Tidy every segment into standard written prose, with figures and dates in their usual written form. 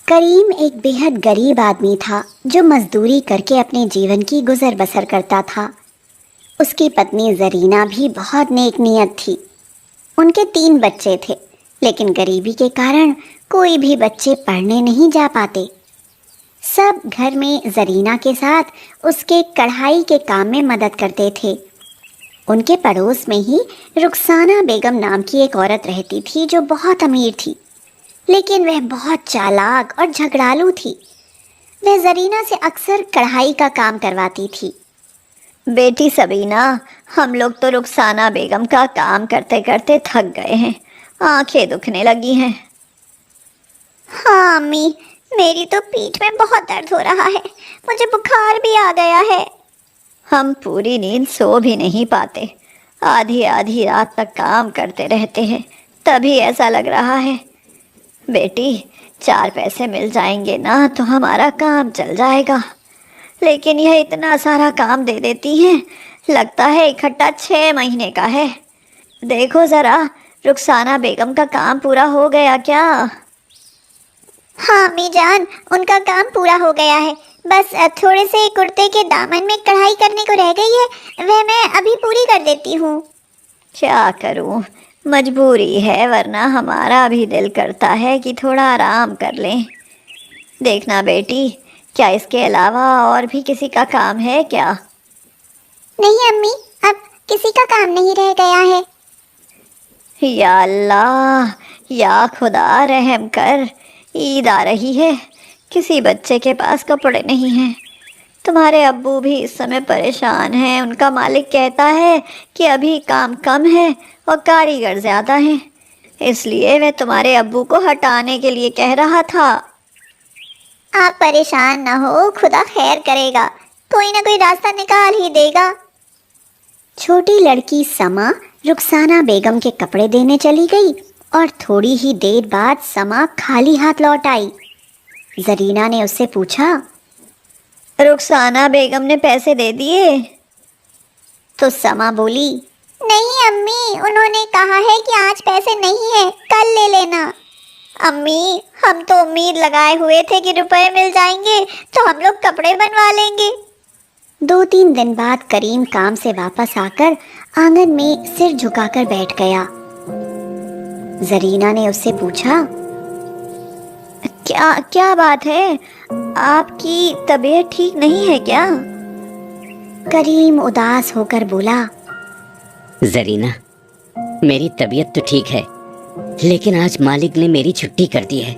کریم ایک बेहद गरीब आदमी था जो मजदूरी करके अपने जीवन की गुजर बसर करता था। उसकी पत्नी जरीना भी बहुत नेक नियत थी। उनके 3 बच्चे थे, लेकिन गरीबी के कारण कोई भी बच्चे पढ़ने नहीं जा पाते। सब घर में जरीना के साथ उसके कढ़ाई के काम में मदद करते थे। उनके पड़ोस में ही रुखसाना बेगम नाम की एक औरत रहती थी जो बहुत अमीर थी, लेकिन वह बहुत चालाक और झगड़ालू थी। वह जरीना से अक्सर कढ़ाई का काम करवाती थी। बेटी सबीना, हम लोग तो रुखसाना बेगम का काम करते करते थक गए हैं, आंखें दुखने लगी हैं। हाँ अम्मी, मेरी तो पीठ में बहुत दर्द हो रहा है, मुझे बुखार भी आ गया है। हम पूरी नींद सो भी नहीं पाते, आधी आधी रात तक काम करते रहते हैं, तभी ऐसा लग रहा है। बेटी, 4 पैसे मिल जाएंगे ना तो हमारा काम चल जाएगा, लेकिन यह इतना सारा काम दे देती हैं, लगता है इकट्ठा 6 महीने का है। देखो ज़रा, रुखसाना बेगम का काम पूरा हो गया क्या? हाँ अम्मी जान, उनका काम पूरा हो गया है, बस थोड़े से कुर्ते के दामन में कढ़ाई करने को रह गई है, वह मैं अभी पूरी कर देती हूँ। क्या करूँ, मजबूरी है, वरना हमारा भी दिल करता है कि थोड़ा आराम कर लें। देखना बेटी, क्या इसके अलावा और भी किसी का काम है क्या? नहीं अम्मी, अब किसी का काम नहीं रह गया है। या अल्लाह, या खुदा रहम कर, ईद आ रही है, किसी बच्चे के पास कपड़े नहीं हैं। तुम्हारे अब्बू भी इस समय परेशान हैं, उनका मालिक कहता है कि अभी काम कम है और कारीगर ज़्यादा हैं, इसलिए वह तुम्हारे अब्बू को हटाने के लिए कह रहा था। आप परेशान ना हो, खुदा खैर करेगा, कोई ना कोई रास्ता निकाल ही देगा। छोटी लड़की समा रुखसाना बेगम के कपड़े देने चली गई और थोड़ी ही देर बाद समा खाली हाथ लौट आई। जरीना ने उससे पूछा, रुखसाना बेगम ने पैसे दे दिए? तो समा बोली, नहीं अम्मी, उन्होंने कहा है कि आज पैसे नहीं है, कल ले लेना। अम्मी, हम तो उम्मीद लगाए हुए थे कि रुपए मिल जाएंगे तो हम लोग कपड़े बनवा लेंगे। 2-3 दिन बाद करीम काम से वापस आकर आंगन में सिर झुकाकर बैठ गया। जरीना ने उससे पूछा, क्या क्या बात है, आपकी तबीयत ठीक नहीं है क्या? करीम उदास होकर बोला, जरीना, मेरी तबीयत तो ठीक है, लेकिन आज मालिक ने मेरी छुट्टी कर दी है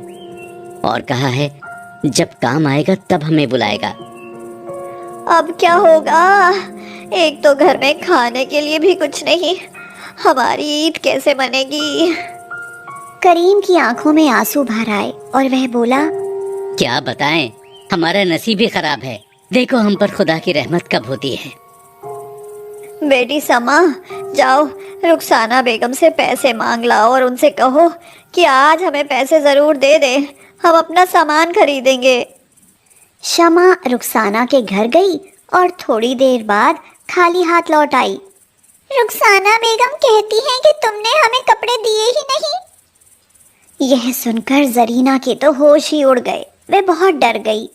और कहा है जब काम आएगा तब हमें बुलाएगा। अब क्या होगा? एक तो घर में खाने के लिए भी कुछ नहीं, हमारी ईद कैसे बनेगी? करीम की आंखों में आंसू भर आए और वह बोला, क्या बताएं, हमारा नसीब ही खराब है, देखो हम पर खुदा की रहमत कब होती है। बेटी समा, जाओ रुखसाना बेगम से पैसे मांग लाओ और उनसे कहो कि आज हमें पैसे ज़रूर दे दे, हम अपना सामान खरीदेंगे। शमा रुखसाना के घर गई और थोड़ी देर बाद खाली हाथ लौट आई। रुखसाना बेगम कहती हैं कि तुमने हमें कपड़े दिए ही नहीं। यह सुनकर जरीना के तो होश ही उड़ गए, वह बहुत डर गई।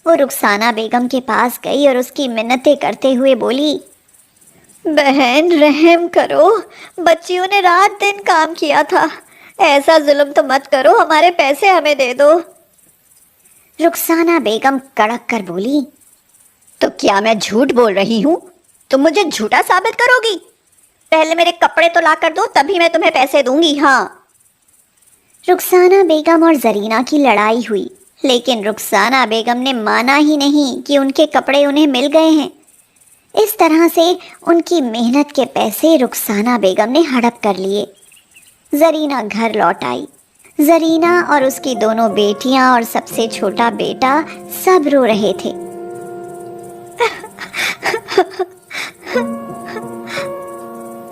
वो रुखसाना बेगम के पास गई और उसकी मिन्नतें करते हुए बोली, बहन रहम करो, बच्चियों ने रात दिन काम किया था, ऐसा जुल्म तो मत करो, हमारे पैसे हमें दे दो। रुखसाना बेगम कड़क कर बोली, तो क्या मैं झूठ बोल रही हूँ? तुम मुझे झूठा साबित करोगी? पहले मेरे कपड़े तो ला कर दो, तभी मैं तुम्हें पैसे दूंगी। हाँ। रुखसाना बेगम और जरीना की लड़ाई हुई, लेकिन रुखसाना बेगम ने माना ही नहीं कि उनके कपड़े उन्हें मिल गए हैं। इस तरह से उनकी मेहनत के पैसे रुखसाना बेगम ने हड़प कर लिए। जरीना घर लौट आई। जरीना और उसकी दोनों बेटियां और सबसे छोटा बेटा सब रो रहे थे।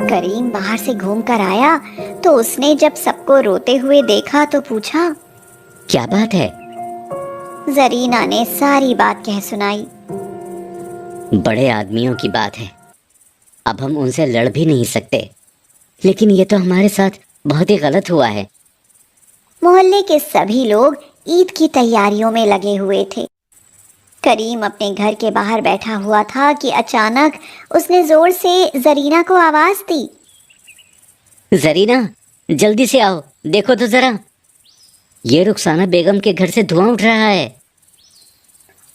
करीम बाहर से घूम कर आया तो उसने जब सबको रोते हुए देखा तो पूछा, क्या बात है? जरीना ने सारी बात कह सुनाई। बड़े आदमियों की बात है, अब हम उनसे लड़ भी नहीं सकते, लेकिन ये तो हमारे साथ बहुत ही गलत हुआ है। मोहल्ले के सभी लोग عید کی تیاریوں میں لگے ہوئے تھے۔ کریم اپنے گھر کے باہر بیٹھا ہوا تھا کہ اچانک اس نے زور سے زرینہ کو آواز دی۔ زرینہ، جلدی سے آؤ، دیکھو تو ذرا، یہ رخسانہ بیگم کے گھر سے دھواں اٹھ رہا ہے۔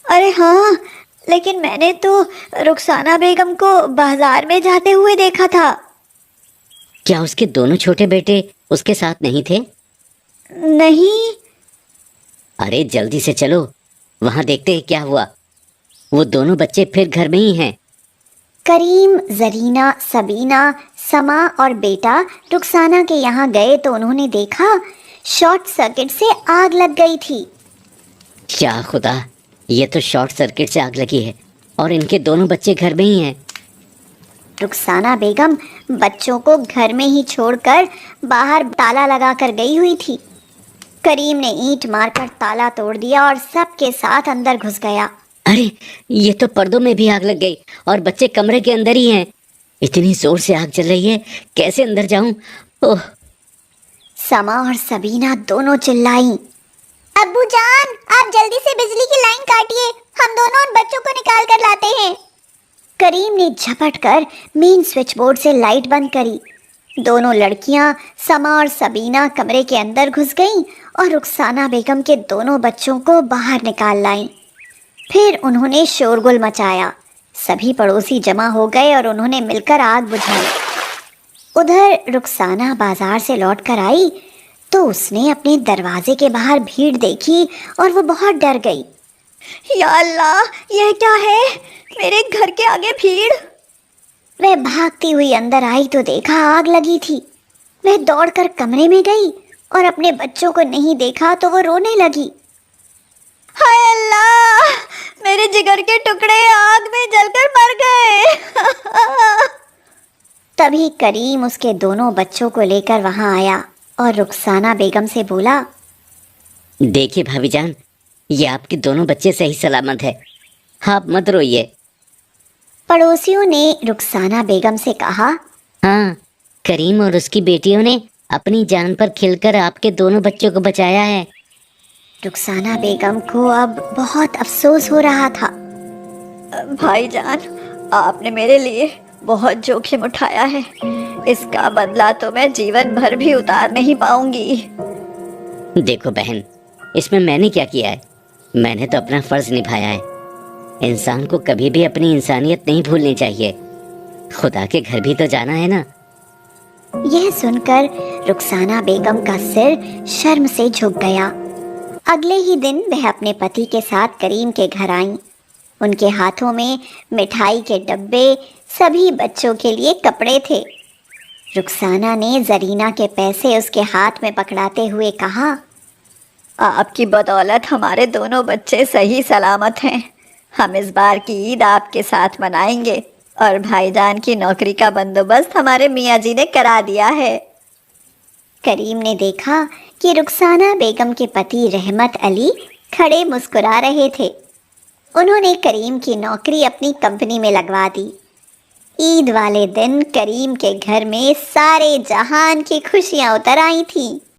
ارے ہاں، لیکن میں نے تو رخسانہ بیگم کو بازار میں جاتے ہوئے دیکھا تھا۔ کیا اس کے دونوں چھوٹے بیٹے اس کے ساتھ نہیں تھے؟ نہیں۔ ارے جلدی سے چلو، وہاں دیکھتے ہیں کیا ہوا۔ وہ دونوں بچے پھر گھر میں ہی ہیں۔ کریم، زرینہ، سبینہ، سما اور بیٹا رخسانہ کے یہاں گئے تو انہوں نے دیکھا شارٹ سرکٹ سے آگ لگ گئی تھی۔ کیا خدا، یہ تو شارٹ سرکٹ سے آگ لگی ہے اور ان کے دونوں بچے گھر میں ہی ہیں۔ رخسانہ بیگم بچوں کو گھر میں ہی چھوڑ کر باہر تالا لگا کر گئی ہوئی تھی۔ کریم نے اینٹ مار کر تالا توڑ دیا اور سب کے ساتھ اندر گھس گیا۔ ارے یہ تو پردوں میں بھی آگ لگ گئی اور بچے کمرے کے اندر ہی ہیں۔ اتنی زور سے آگ چل رہی ہے، کیسے اندر جاؤں؟ اوہ! سما اور سبینہ دونوں چلائیں، ابو جان آپ جلدی سے بجلی کی لائن کاٹیے، ہم دونوں ان بچوں کو نکال کر لاتے ہیں۔ کریم نے جھپٹ کر مین سوئچ بورڈ سے لائٹ بند کری۔ دونوں لڑکیاں سما اور سبینہ کمرے کے اندر گھس گئیں اور رخسانہ بیگم کے دونوں بچوں کو باہر نکال لائیں۔ پھر انہوں نے شورگل مچایا، سبھی پڑوسی جمع ہو گئے اور انہوں نے مل کر آگ بجھائی۔ ادھر رخسانہ بازار سے لوٹ کر آئی تو اس نے اپنے دروازے کے باہر بھیڑ دیکھی اور وہ بہت ڈر گئی۔ یا اللہ، یہ کیا ہے؟ میرے گھر کے آگے بھیڑ! وہ بھاگتی ہوئی اندر آئی تو دیکھا آگ لگی تھی۔ وہ دوڑ کر کمرے میں گئی اور اپنے بچوں کو نہیں دیکھا تو وہ رونے لگی۔ ہائے اللہ، میرے جگر کے ٹکڑے آگ میں جل کر مر گئے۔ تبھی کریم اس کے دونوں بچوں کو لے کر وہاں آیا اور رخسانہ بیگم سے بولا، دیکھیے بھابھی جان، یہ آپ کے دونوں بچے صحیح سلامت ہے، آپ مت روئیے۔ پڑوسیوں نے رخسانہ بیگم سے کہا، ہاں، کریم اور اس کی بیٹیوں نے اپنی جان پر کھل کر آپ کے دونوں بچوں کو بچایا ہے۔ رخسانہ بیگم کو اب بہت افسوس ہو رہا تھا۔ بھائی جان، آپ نے میرے لیے بہت جوخم اٹھایا ہے، اس کا بدلہ تو میں جیون بھر بھی اتار نہیں پاؤں گی۔ دیکھو بہن، اس میں نے کیا کیا ہے؟ میں نے تو اپنا فرض نبھایا ہے۔ انسان کو کبھی بھی اپنی انسانیت نہیں بھولنی چاہیے، خدا کے گھر بھی تو جانا ہے نا۔ یہ سن کر رخسانہ بیگم کا سر شرم سے جھک گیا۔ اگلے ہی دن وہ اپنے پتی کے ساتھ کریم کے گھر آئیں۔ ان کے ہاتھوں میں مٹھائی کے ڈبے، سبھی بچوں کے لیے کپڑے تھے۔ رخسانہ نے زرینہ کے پیسے اس کے ہاتھ میں پکڑاتے ہوئے کہا، آپ کی بدولت ہمارے دونوں بچے صحیح سلامت ہیں۔ ہم اس بار کی عید آپ کے ساتھ منائیں گے اور بھائی جان کی نوکری کا بندوبست ہمارے میاں جی نے کرا دیا ہے۔ کریم نے دیکھا کہ رخسانہ بیگم کے پتی رحمت علی کھڑے مسکرا رہے تھے۔ انہوں نے کریم کی نوکری اپنی کمپنی میں لگوا دی۔ عید والے دن کریم کے گھر میں سارے جہان کی خوشیاں اتر آئی تھیں۔